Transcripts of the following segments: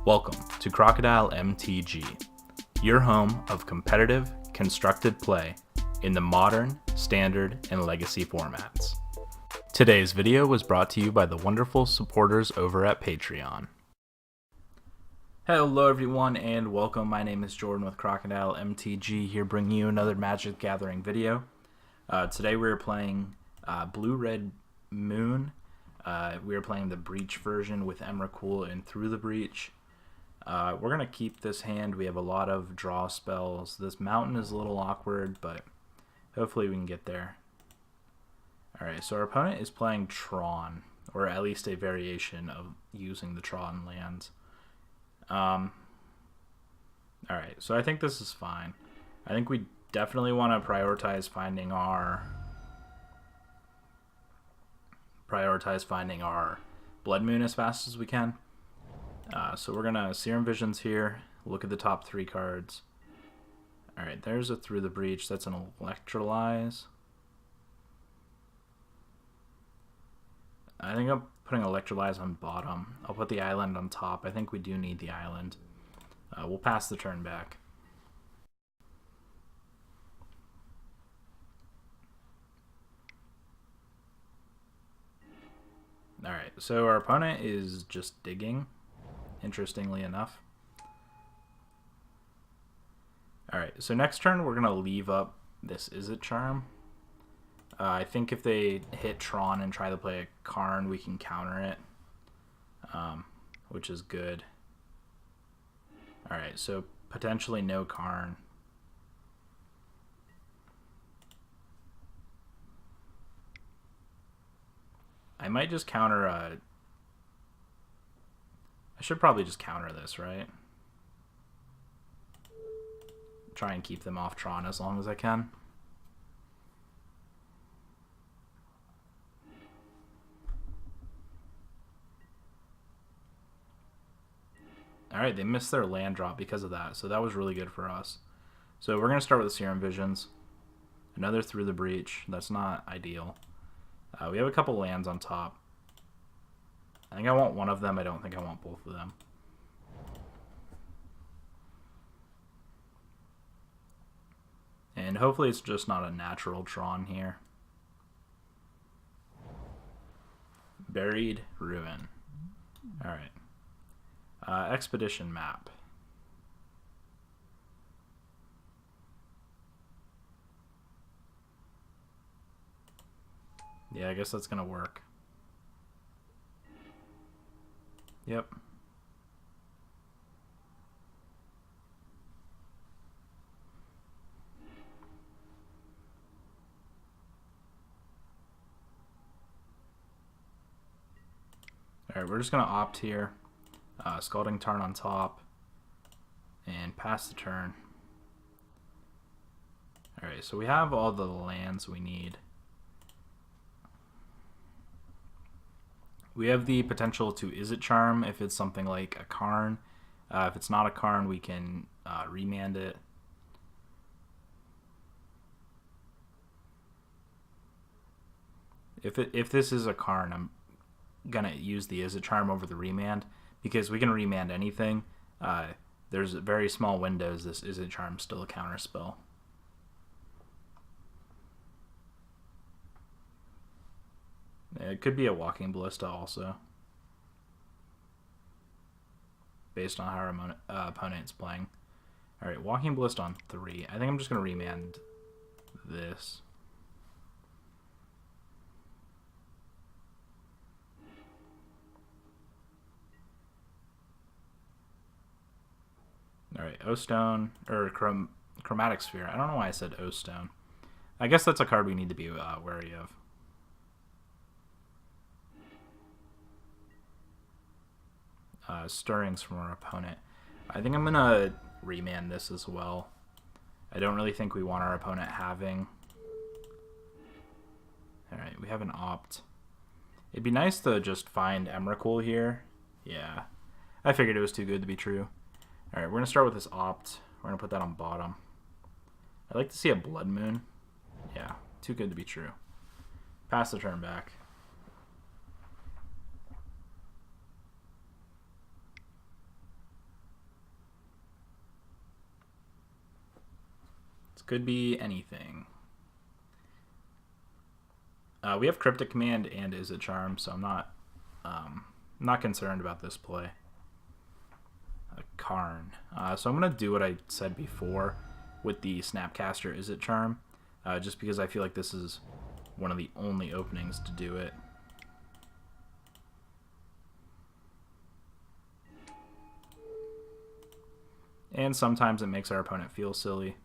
Welcome to crocodilemtg, your home of competitive, constructed play in the modern, standard, and legacy formats. Today's video was brought to you by the wonderful supporters over at Patreon. Hello everyone and welcome. My name is Jordan with crocodilemtg, here bringing you another Magic the Gathering video. Today we are playing Blue Red Moon. We are playing the Breach version with Emrakul and Through the Breach. We're going to keep this hand. We have a lot of draw spells. This mountain is a little awkward, but hopefully we can get there. Alright, so our opponent is playing Tron, or at least a variation of using the Tron lands. Alright, so I think this is fine. I think we definitely want to prioritize finding our Blood Moon as fast as we can. So we're gonna Serum Visions here, look at the top 3 cards. Alright, there's a Through the Breach, that's an Electrolyze. I think I'm putting Electrolyze on bottom. I'll put the island on top. I think we do need the island. We'll pass the turn back. Alright, so our opponent is just digging, interestingly enough. Alright, so next turn we're going to leave up this Izzet Charm. I think if they hit Tron and try to play a Karn, we can counter it, which is good. Alright, so potentially no Karn. I might just counter I should probably just counter this, right? Try and keep them off Tron as long as I can. Alright, they missed their land drop because of that, so that was really good for us. So we're going to start with the Serum Visions. Another Through the Breach. That's not ideal. We have a couple lands on top. I think I want one of them. I don't think I want both of them. And hopefully it's just not a natural Tron here. Buried Ruin. Alright. Expedition map. Yeah, I guess that's gonna work. Yep. Alright, we're just gonna opt here. Scalding Tarn on top. And pass the turn. Alright, so we have all the lands we need. We have the potential to Izzet Charm if it's something like a Karn. If it's not a Karn, we can remand it. If this is a Karn, I'm gonna use the Izzet Charm over the remand because we can remand anything. There's very small windows. This Izzet Charm still a counter spell. It could be a Walking Ballista also, based on how our opponent's playing. Alright, Walking Ballista on 3. I think I'm just going to remand this. Alright, O-Stone, or Chromatic Sphere. I don't know why I said O-Stone. I guess that's a card we need to be wary of. Stirrings from our opponent. I think I'm gonna remand this as well. I don't really think we want our opponent having. Alright, we have an opt. It'd be nice to just find Emrakul here. Yeah, I figured it was too good to be true. Alright, we're gonna start with this opt. We're gonna put that on bottom. I'd like to see a Blood Moon. Yeah, too good to be true. Pass the turn back. Could be anything. We have Cryptic Command and Is It Charm, so I'm not concerned about this play. Karn. So I'm going to do what I said before with the Snapcaster Is It Charm, just because I feel like this is one of the only openings to do it. And sometimes it makes our opponent feel silly.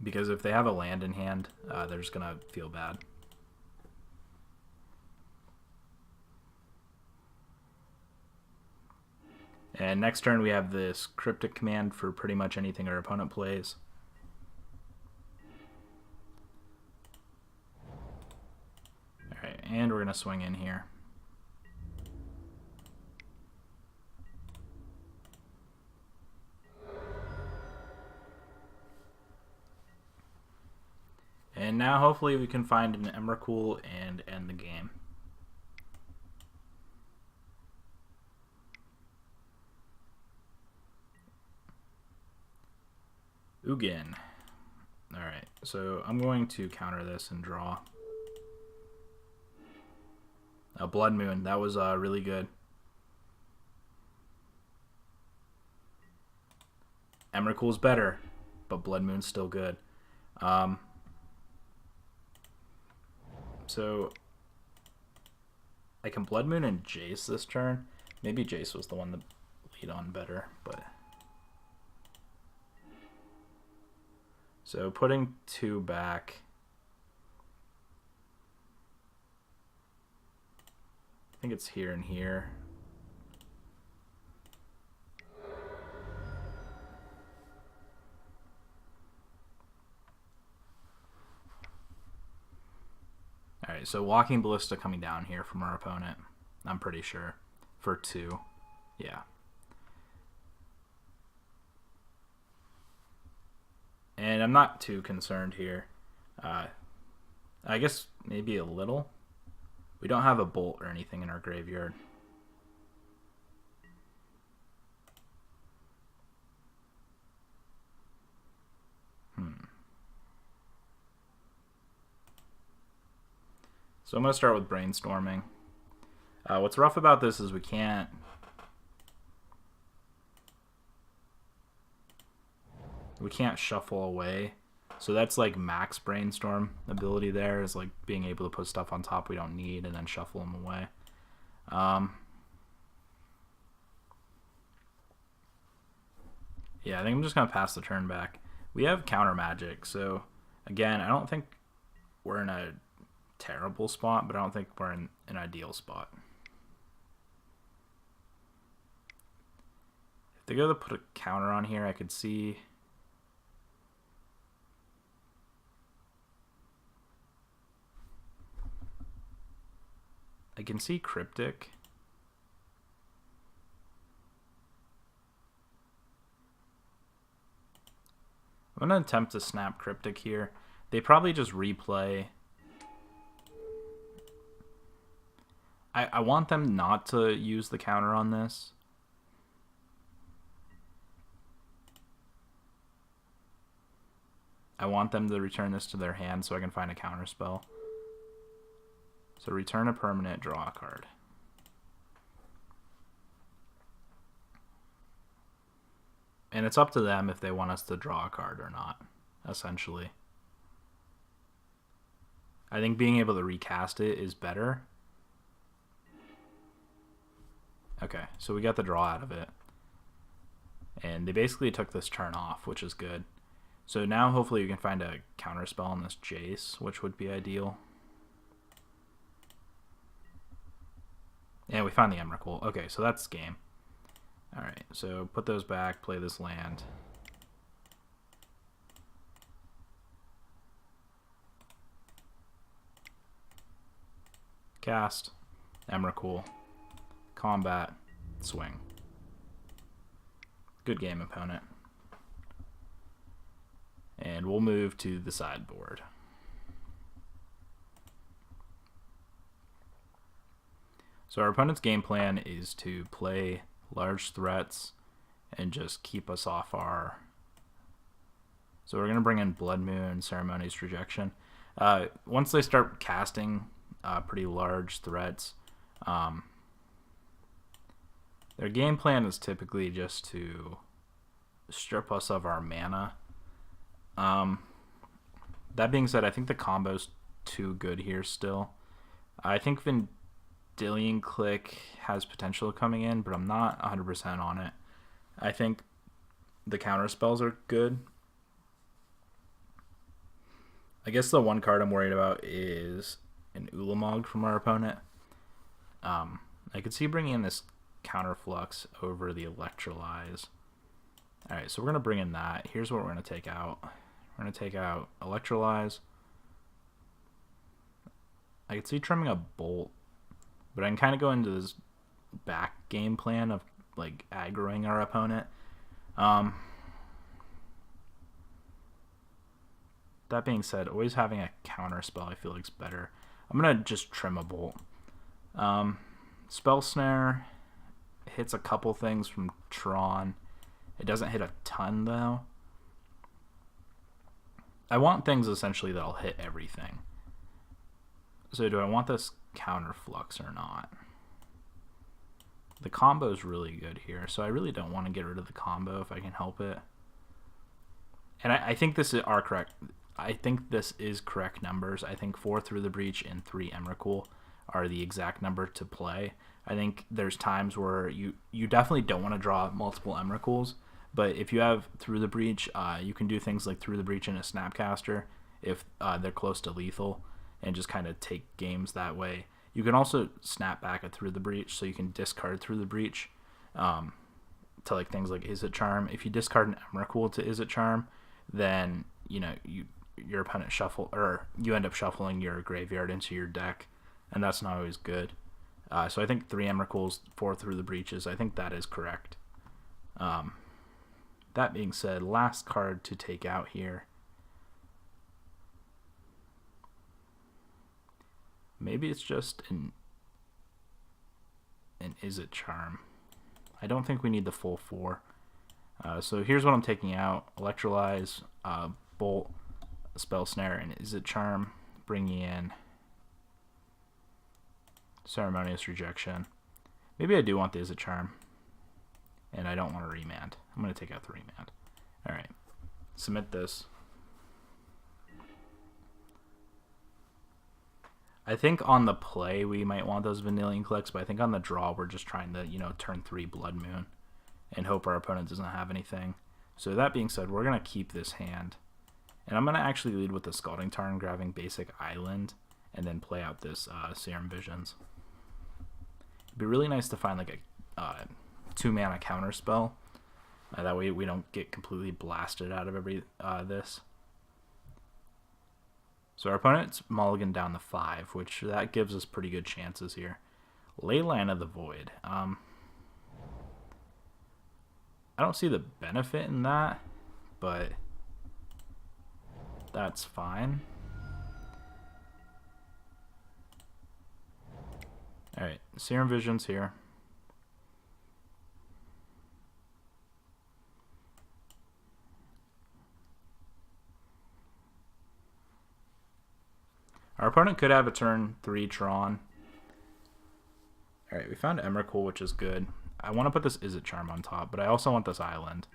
Because if they have a land in hand, they're just going to feel bad. And next turn we have this Cryptic Command for pretty much anything our opponent plays. Alright, and we're going to swing in here. And now hopefully we can find an Emrakul and end the game. Ugin. Alright, so I'm going to counter this and draw. A Blood Moon, that was really good. Emrakul's better, but Blood Moon's still good. So I can Blood Moon and Jace this turn. Maybe Jace was the one that lead on better, but so putting 2 back. I think it's here and here. Alright, so Walking Ballista coming down here from our opponent, I'm pretty sure, for 2. Yeah. And I'm not too concerned here. I guess maybe a little. We don't have a bolt or anything in our graveyard. So I'm going to start with brainstorming. What's rough about this is we can't shuffle away. So that's like max brainstorm ability there, is like being able to put stuff on top we don't need and then shuffle them away. Yeah, I think I'm just going to pass the turn back. We have counter magic, so again, I don't think we're in a terrible spot, but I don't think we're in an ideal spot. If they go to put a counter on here, I could see Cryptic. I'm going to attempt to snap Cryptic here. They probably just replay. I want them not to use the counter on this. I want them to return this to their hand so I can find a counter spell. So return a permanent, draw a card. And it's up to them if they want us to draw a card or not, essentially. I think being able to recast it is better. Okay, so we got the draw out of it. And they basically took this turn off, which is good. So now hopefully we can find a counter spell on this Jace, which would be ideal. Yeah, we found the Emrakul. Okay, so that's game. Alright, so put those back, play this land. Cast, Emrakul, combat, swing. Good game, opponent. And we'll move to the sideboard. So our opponent's game plan is to play large threats and just keep us off our... So we're going to bring in Blood Moon, Ceremonious Rejection. Once they start casting pretty large threats, their game plan is typically just to strip us of our mana. That being said, I think the combo's too good here still. I think Vendilion Click has potential coming in, but I'm not 100% on it. I think the counter spells are good. I guess the one card I'm worried about is an Ulamog from our opponent. I could see bringing in this Counterflux over the Electrolyze. Alright, so we're going to bring in that. Here's what we're going to take out. We're going to take out Electrolyze. I could see trimming a Bolt, but I can kind of go into this back game plan of like aggroing our opponent. That being said, always having a counter spell I feel like is better. I'm going to just trim a Bolt. Spell Snare hits a couple things from Tron. It doesn't hit a ton though. I want things essentially that'll hit everything. So do I want this Counterflux or not? The combo is really good here, so I really don't want to get rid of the combo if I can help it. And I think this is our correct. I think this is correct numbers. I think 4 Through the Breach and 3 Emrakul are the exact number to play. I think there's times where you definitely don't want to draw multiple Emrakuls, but if you have Through the Breach, you can do things like Through the Breach and a Snapcaster if they're close to lethal, and just kind of take games that way. You can also snap back at Through the Breach, so you can discard Through the Breach to like things like Is It Charm. If you discard an Emrakul to Is It Charm, then your opponent you end up shuffling your graveyard into your deck, and that's not always good. So I think 3 Emrakuls, 4 Through the Breaches, I think that is correct. That being said, last card to take out here. Maybe it's just an Is It Charm. I don't think we need the full 4. So here's what I'm taking out. Electrolyze, Bolt, Spell Snare, and Is It Charm. Bringing in Ceremonious Rejection. Maybe I do want the Is It Charm. And I don't want a remand. I'm going to take out the remand. Alright. Submit this. I think on the play we might want those Vendilion Clicks, but I think on the draw we're just trying to, turn 3 Blood Moon and hope our opponent doesn't have anything. So that being said, we're going to keep this hand. And I'm going to actually lead with the Scalding Tarn, grabbing basic Island, and then play out this Serum Visions. It'd be really nice to find like a 2-mana counter spell. That way we don't get completely blasted out of this. So our opponent's mulligan down to 5, which that gives us pretty good chances here. Leyline of the Void. I don't see the benefit in that, but that's fine. Alright, Serum Visions here. Our opponent could have a turn 3 Tron. Alright, we found Emrakul, which is good. I want to put this Is It Charm on top, but I also want this Island.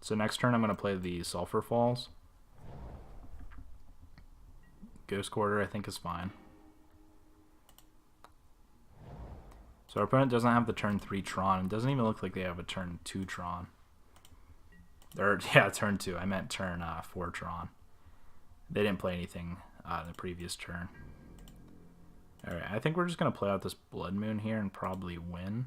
So next turn I'm going to play the Sulphur Falls. Ghost Quarter I think is fine. So our opponent doesn't have the turn 3 Tron. It doesn't even look like they have a turn 2 Tron. Or, yeah, turn 2. I meant turn 4 Tron. They didn't play anything the previous turn. Alright, I think we're just going to play out this Blood Moon here and probably win.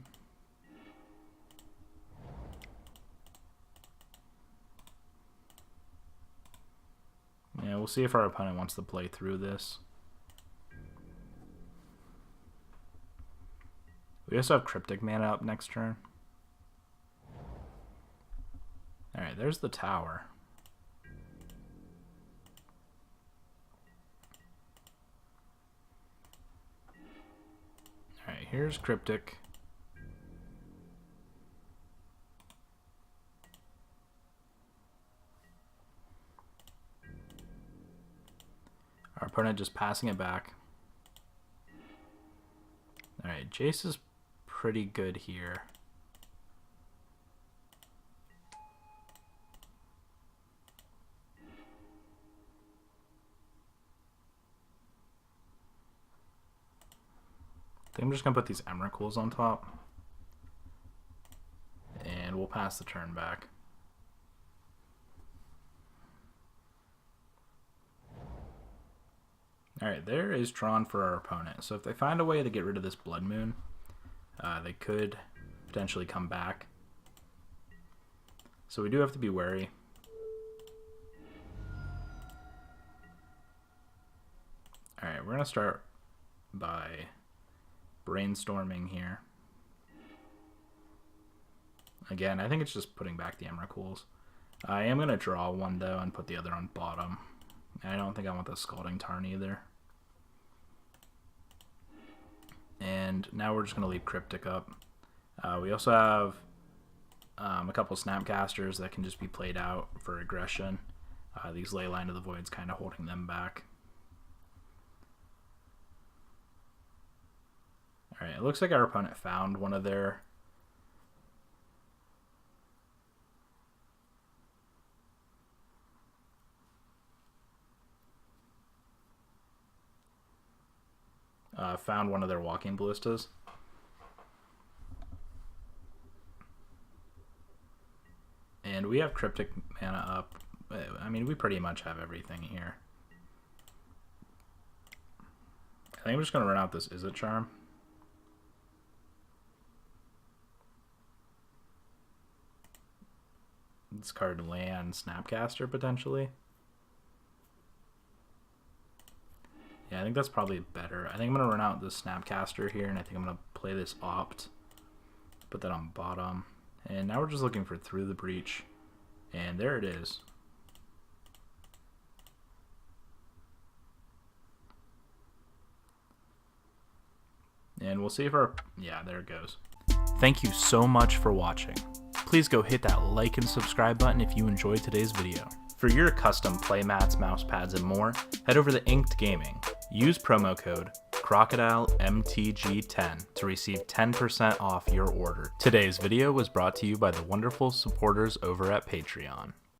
Yeah, we'll see if our opponent wants to play through this. We also have Cryptic Mana up next turn. Alright, there's the tower. here's Cryptic. Our opponent just passing it back. Alright, Jace is pretty good here. I think I'm just going to put these Emrakuls on top. And we'll pass the turn back. Alright, there is Tron for our opponent. So if they find a way to get rid of this Blood Moon, they could potentially come back. So we do have to be wary. Alright, we're going to start by brainstorming here. Again, I think it's just putting back the Emrakuls. I am going to draw one though and put the other on bottom. I don't think I want the Scalding Tarn either. And now we're just going to leave Cryptic up. We also have a couple Snapcasters that can just be played out for aggression. These Leyline of the Void's kind of holding them back. Alright, it looks like our opponent found one of their walking ballistas. And we have Cryptic mana up. I mean, we pretty much have everything here. I think I'm just going to run out this Izzet Charm. Discard land Snapcaster potentially. Yeah, I think that's probably better. I think I'm going to run out this Snapcaster here, and I think I'm going to play this Opt. Put that on bottom. And now we're just looking for Through the Breach. And there it is. And we'll see if our... Yeah, there it goes. Thank you so much for watching. Please go hit that like and subscribe button if you enjoyed today's video. For your custom playmats, mousepads, and more, head over to Inked Gaming. Use promo code crocodilemtg10 to receive 10% off your order. Today's video was brought to you by the wonderful supporters over at Patreon.